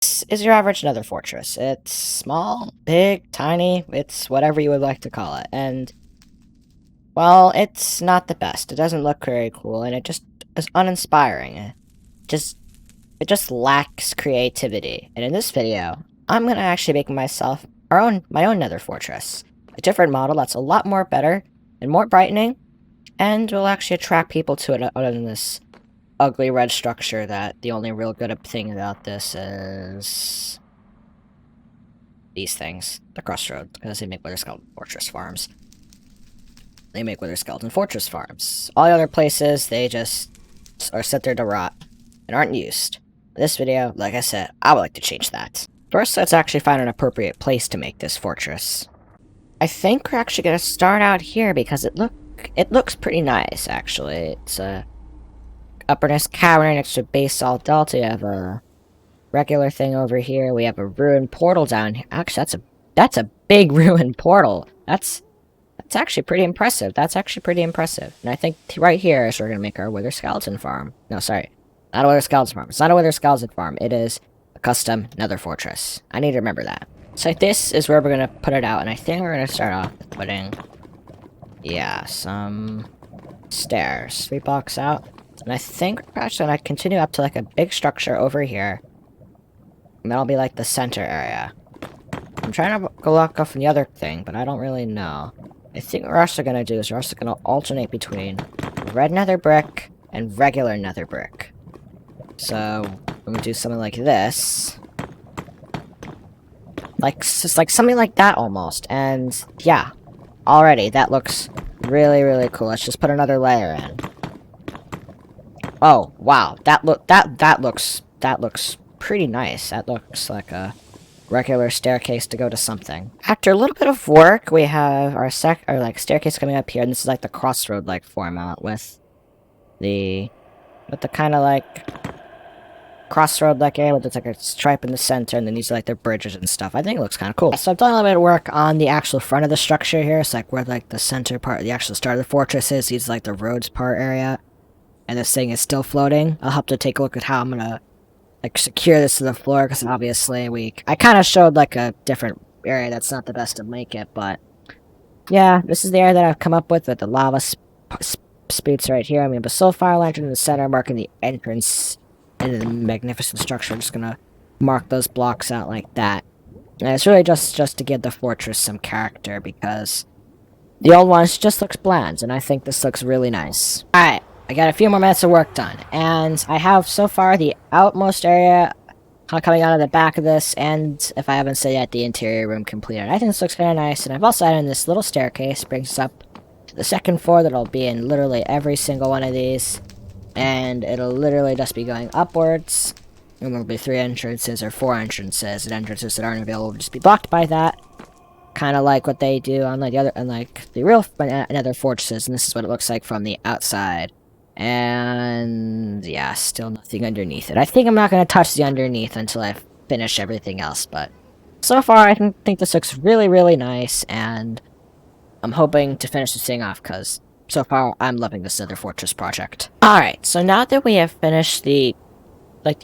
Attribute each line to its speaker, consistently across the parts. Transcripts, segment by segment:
Speaker 1: This is your average Nether Fortress. It's small, big, tiny, it's whatever you would like to call it. And, well, it's not the best. It doesn't look very cool, and it just is uninspiring. It just lacks creativity. And in this video, I'm gonna actually make myself my own Nether Fortress. A different model that's a lot more better and more brightening, and will actually attract people to it other than this ugly red structure that the only real good thing about this is these things. The Crossroads, because they make Wither Skeleton Fortress farms. They make Wither Skeleton Fortress farms. All the other places, they just are set there to rot and aren't used. In this video, like I said, I would like to change that. First, let's actually find an appropriate place to make this fortress. I think we're actually going to start out here because it looks pretty nice, actually. It's a upperness cavern next to basalt delta. You have a regular thing over here. We have a ruined portal down here. Actually, that's a big ruined portal. That's actually pretty impressive. That's actually pretty impressive. And I think right here is where we're gonna make our Wither Skeleton farm. No, sorry, not a Wither Skeleton farm. It's not a Wither Skeleton farm. It is a custom Nether Fortress. I need to remember that. So this is where we're gonna put it out, and I think we're gonna start off with putting, yeah, some stairs. 3 blocks out. And I think we're actually gonna continue up to like a big structure over here. And that'll be like the center area. I'm trying to go lock off from the other thing, but I don't really know. I think what we're also gonna do is we're also gonna alternate between red nether brick and regular nether brick. So I'm gonna do something like this. Just like something like that almost. And yeah, already that looks really, really cool. Let's just put another layer in. Oh, wow. That looks pretty nice. That looks like a regular staircase to go to something. After a little bit of work, we have our staircase coming up here, and this is like the crossroad like format with the kind of like crossroad like area with like a stripe in the center, and then these are like their bridges and stuff. I think it looks kind of cool. So I've done a little bit of work on the actual front of the structure here. It's like where like the center part, the actual start of the fortress is. These like the roads part area. And this thing is still floating. I'll have to take a look at how I'm gonna like secure this to the floor, because obviously I kind of showed like a different area that's not the best to make it, but yeah, this is the area that I've come up with the lava spoots right here. I'm gonna have a sulfire lantern in the center marking the entrance into the magnificent structure. I'm just gonna mark those blocks out like that. And it's really just to give the fortress some character, because the old ones just looks bland, and I think this looks really nice. Alright. I got a few more minutes of work done, and I have so far the outmost area coming out of the back of this, and if I haven't said yet, the interior room completed. I think this looks kind of nice, and I've also added in this little staircase, brings us up to the second floor that'll be in literally every single one of these, and it'll literally just be going upwards, and there'll be 3 entrances or 4 entrances, and entrances that aren't available will just be blocked by that. Kind of like what they do on like the real Nether Fortresses, and this is what it looks like from the outside. And yeah, still nothing underneath it. I think I'm not going to touch the underneath until I finish everything else, but so far I think this looks really, really nice, and I'm hoping to finish this thing off, because so far I'm loving this Nether Fortress project. Alright, so now that we have finished the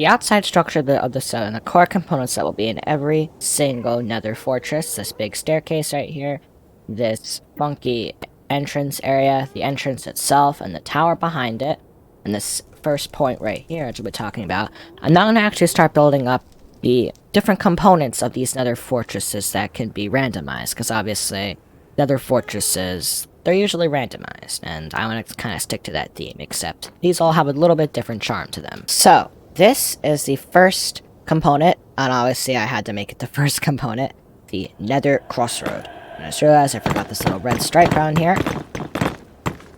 Speaker 1: outside structure of the set and the core components that will be in every single Nether Fortress, this big staircase right here, this funky entrance area, the entrance itself, and the tower behind it, and this first point right here, as we'll be talking about, I'm now going to actually start building up the different components of these Nether Fortresses that can be randomized, because obviously, Nether Fortresses, they're usually randomized, and I want to kind of stick to that theme, except these all have a little bit different charm to them. So, this is the first component, and obviously I had to make it the first component, the Nether Crossroad. And I just realized I forgot this little red stripe around here.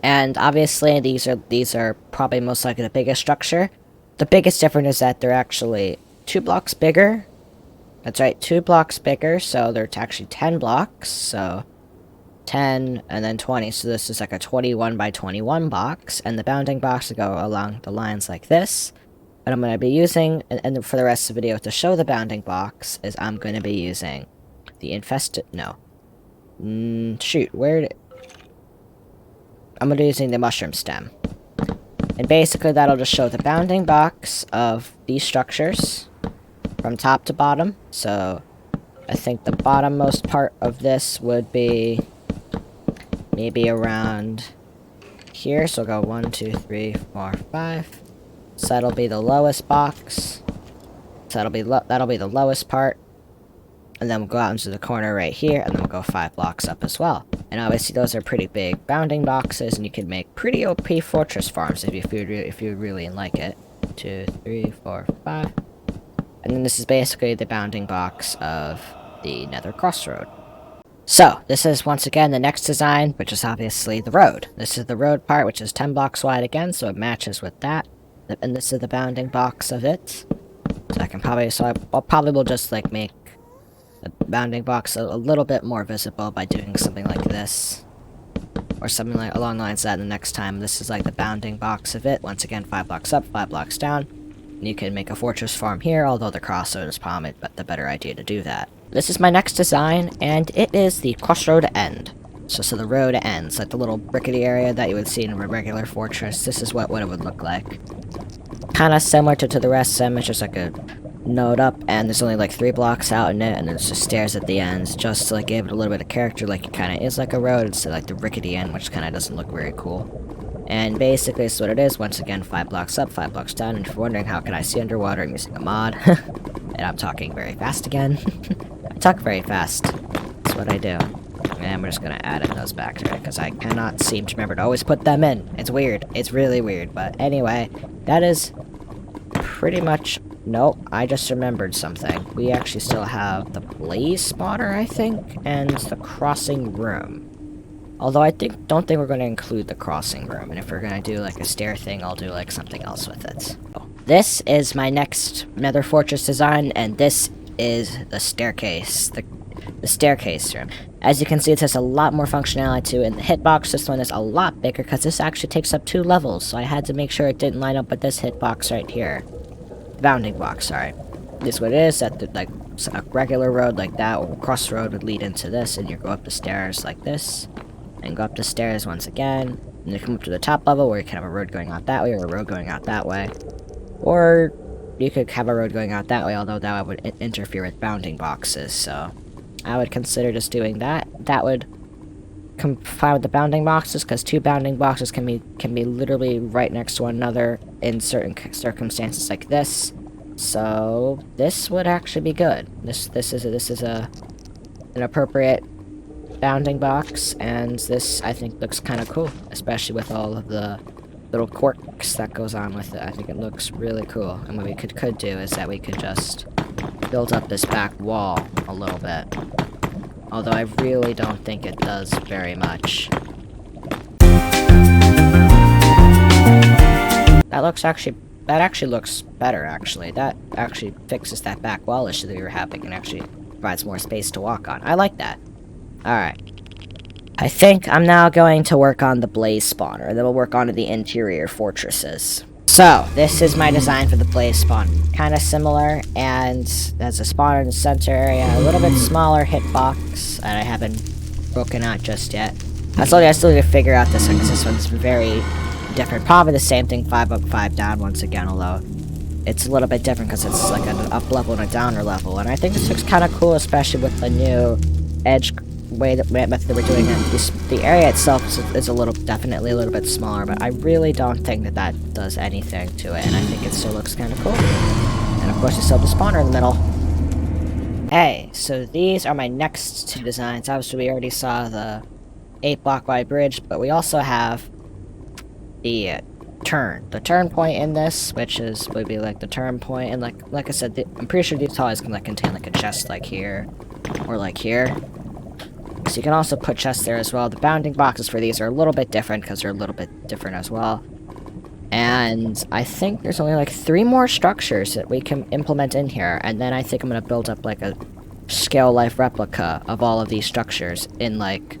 Speaker 1: And obviously these are probably most likely the biggest structure. The biggest difference is that they're actually 2 blocks bigger. That's right, 2 blocks bigger, so they're actually 10 blocks. So 10 and then 20. So this is like a 21 by 21 box, and the bounding box will go along the lines like this. And I'm going to be using, and for the rest of the video to show the bounding box, is I'm going to be using the shoot, I'm gonna be using the mushroom stem. And basically that'll just show the bounding box of these structures. from top to bottom. So I think the bottommost part of this would be maybe around here. So we'll go 1, 2, 3, 4, 5. So that'll be the lowest box. So that'll be the lowest part. And then we'll go out into the corner right here, and then we'll go 5 blocks up as well. And obviously those are pretty big bounding boxes, and you can make pretty OP fortress farms if you really like it. 2, 3, 4, 5. And then this is basically the bounding box of the Nether Crossroad. So, this is once again the next design, which is obviously the road. This is the road part, which is 10 blocks wide again, so it matches with that. And this is the bounding box of it. So I probably will just like make the bounding box a little bit more visible by doing something like this. Or something like along the lines of that the next time. This is like the bounding box of it. Once again, 5 blocks up, 5 blocks down. And you can make a fortress farm here, although the crossroad is probably the better idea to do that. This is my next design, and it is the crossroad end. So the road ends, like the little brickety area that you would see in a regular fortress. This is what it would look like. Kind of similar to the rest of them. It's just like a node up, and there's only like 3 blocks out in it, and there's just stairs at the ends, just to like give it a little bit of character, like it kind of is like a road, instead of like the rickety end, which kind of doesn't look very cool. And basically, this is what it is. Once again, 5 blocks up, 5 blocks down, and if you're wondering how can I see underwater, I'm using a mod. And I'm talking very fast again. I talk very fast. That's what I do. And we're just gonna add in those back there, because I cannot seem to remember to always put them in. It's weird. It's really weird. But anyway, that is pretty much... Nope, I just remembered something. We actually still have the blaze spotter, I think, and the crossing room. Although I don't think we're going to include the crossing room, and if we're going to do like a stair thing, I'll do like something else with it. This is my next Nether Fortress design, and this is the staircase, the staircase room. As you can see, it has a lot more functionality to it. In the hitbox, this one is a lot bigger, because this actually takes up 2 levels, so I had to make sure it didn't line up with this hitbox right here. Bounding box, sorry. This is what it is, that like a regular road like that, or crossroad would lead into this, and you go up the stairs like this, and go up the stairs once again, and you come up to the top level where you can have a road going out that way, or a road going out that way. Or you could have a road going out that way, although that would interfere with bounding boxes, so I would consider just doing that. That would comply with the bounding boxes, because 2 bounding boxes can be literally right next to one another in certain circumstances like this. So this would actually be good. This is an appropriate bounding box, and this I think looks kind of cool, especially with all of the little quirks that goes on with it. I think it looks really cool. And what we could do is that we could just build up this back wall a little bit. Although I really don't think it does very much. That actually looks better, actually. That actually fixes that back wall issue that we were having and actually provides more space to walk on. I like that. Alright. I think I'm now going to work on the blaze spawner, and then we'll work on the interior fortresses. So, this is my design for the blaze spawn. Kind of similar, and there's a spawner in the center area, a little bit smaller hitbox that I haven't broken out just yet. I still need to figure out this one, because this one's very different. Probably the same thing, 5 up, 5 down once again, although it's a little bit different because it's like an up level and a downer level. And I think this looks kind of cool, especially with the new edge method that we're doing it. The area itself is definitely a little bit smaller, but I really don't think that does anything to it, and I think it still looks kind of cool. And of course, you still have the spawner in the middle. Hey, so these are my next 2 designs. Obviously, we already saw the 8 block wide bridge, but we also have the turn point in this, which would be like the turn point, and like I said, I'm pretty sure these tiles can like contain like a chest like here, or like here. So you can also put chests there as well. The bounding boxes for these are a little bit different because they're a little bit different as well. And I think there's only like 3 more structures that we can implement in here, and then I think I'm gonna build up like a scale life replica of all of these structures in like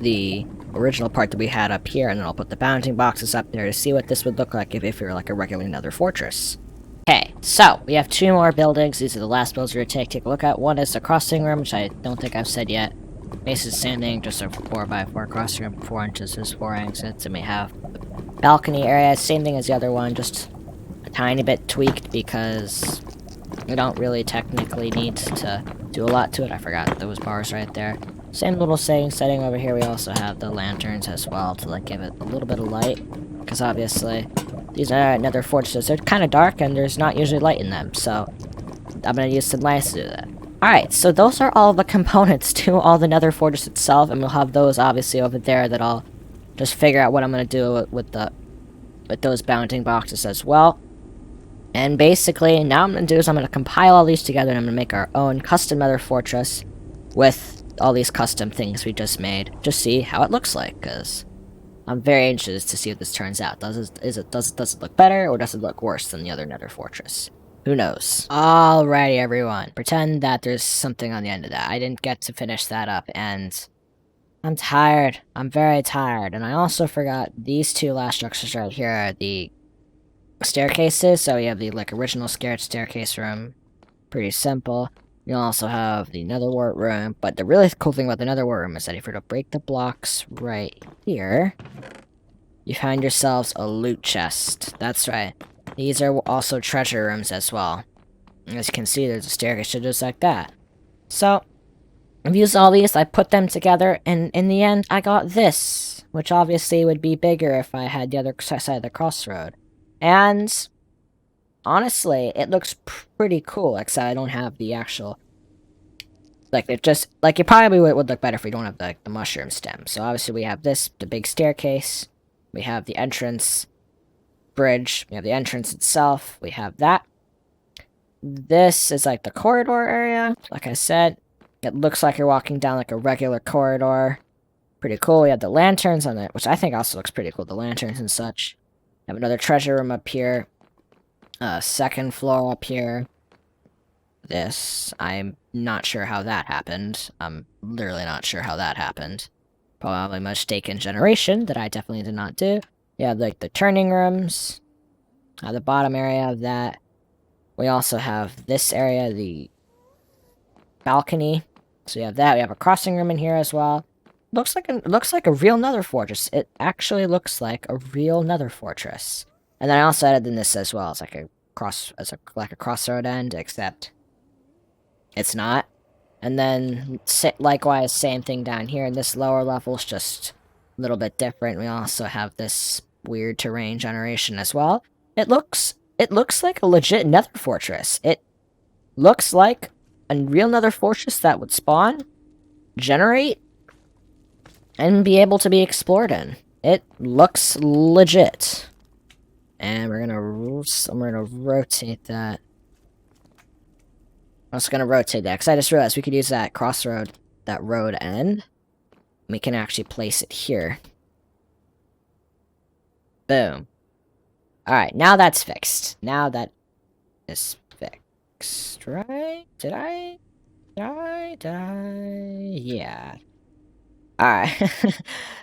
Speaker 1: the original part that we had up here, and then I'll put the bounding boxes up there to see what this would look like if you're like a regular Nether Fortress. Okay, so we have 2 more buildings. These are the last builds we're gonna take a look at. One is the crossing room, which I don't think I've said yet. Base is standing, just a 4x4 crossing room, 4 inches is 4 exits, and we have the balcony area, same thing as the other one, just a tiny bit tweaked because We don't really technically need to do a lot to it. I forgot those bars right there. Same little setting over here. We also have the lanterns as well to like give it a little bit of light. Because obviously, these are Nether Fortresses. They're kind of dark and there's not usually light in them. So I'm going to use some lights to do that. Alright, so those are all the components to all the Nether Fortress itself. And we'll have those obviously over there that I'll just figure out what I'm going to do with those bounding boxes as well. And basically, now I'm going to do is I'm going to compile all these together and I'm going to make our own custom Nether Fortress with all these custom things we just made. Just see how it looks like, because I'm very interested to see what this turns out. Does it look better, or does it look worse than the other Nether Fortress? Who knows? Alrighty, everyone. Pretend that there's something on the end of that. I didn't get to finish that up, and I'm tired. I'm very tired. And I also forgot these two last structures right here are the staircases. So we have the like original staircase room. Pretty simple. You'll also have the nether wart room. But the really cool thing about the nether wart room is that if you were to break the blocks right here, you find yourselves a loot chest. That's right. These are also treasure rooms as well. As you can see, there's a staircase just like that. So I've used all these, I put them together, and in the end, I got this, which obviously would be bigger if I had the other side of the crossroad. And honestly, it looks pretty cool, except I don't have the actual, like, it probably would look better if we don't have, the mushroom stem. So obviously we have this, the big staircase, we have the entrance bridge, we have the entrance itself, we have that. This is, like, the corridor area, like I said. It looks like you're walking down, like, a regular corridor. Pretty cool. We have the lanterns on it, which I think also looks pretty cool, the lanterns and such. We have another treasure room up here. Second floor up here. This, I'm not sure how that happened. I'm literally not sure how that happened. Probably mistaken generation that I definitely did not do. You have, like, the turning rooms. The bottom area of that. We also have this area, the balcony. So we have that. We have a crossing room in here as well. Looks like a real Nether Fortress. It actually looks like a real Nether Fortress. And then I also added in this as well. It's like a crossroad end, except it's not. And then likewise, same thing down here in this lower level. It's just a little bit different. We also have this weird terrain generation as well. It looks like a legit Nether Fortress. It looks like a real Nether Fortress that would spawn, generate, and be able to be explored in. It looks legit. And I'm gonna rotate that. I'm just gonna rotate that, because I just realized we could use that crossroad, that road end. We can actually place it here. Boom. Alright, now that's fixed. Now that is fixed, right? Did I? Yeah. Alright.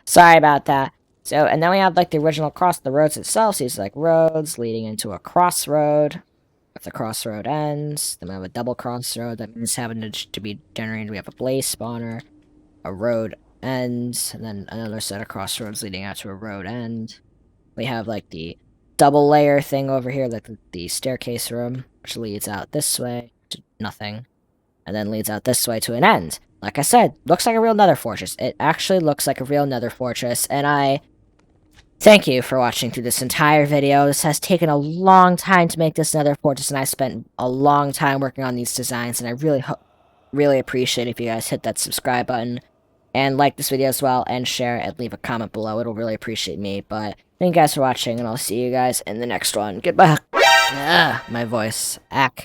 Speaker 1: Sorry about that. So, and then we have, like, the original the roads itself. So these are, like, roads leading into a crossroad. If the crossroad ends, then we have a double crossroad. That means having to be generated. We have a blaze spawner, a road end, and then another set of crossroads leading out to a road end. We have, like, the double layer thing over here, like the staircase room, which leads out this way to nothing, and then leads out this way to an end. Like I said, looks like a real Nether Fortress. It actually looks like a real Nether Fortress, and I thank you for watching through this entire video. This has taken a long time to make this Nether Fortress, and I spent a long time working on these designs, and I really appreciate if you guys hit that subscribe button, and like this video as well, and share, and leave a comment below. It'll really appreciate me, but thank you guys for watching, and I'll see you guys in the next one. Goodbye. My voice. Ack.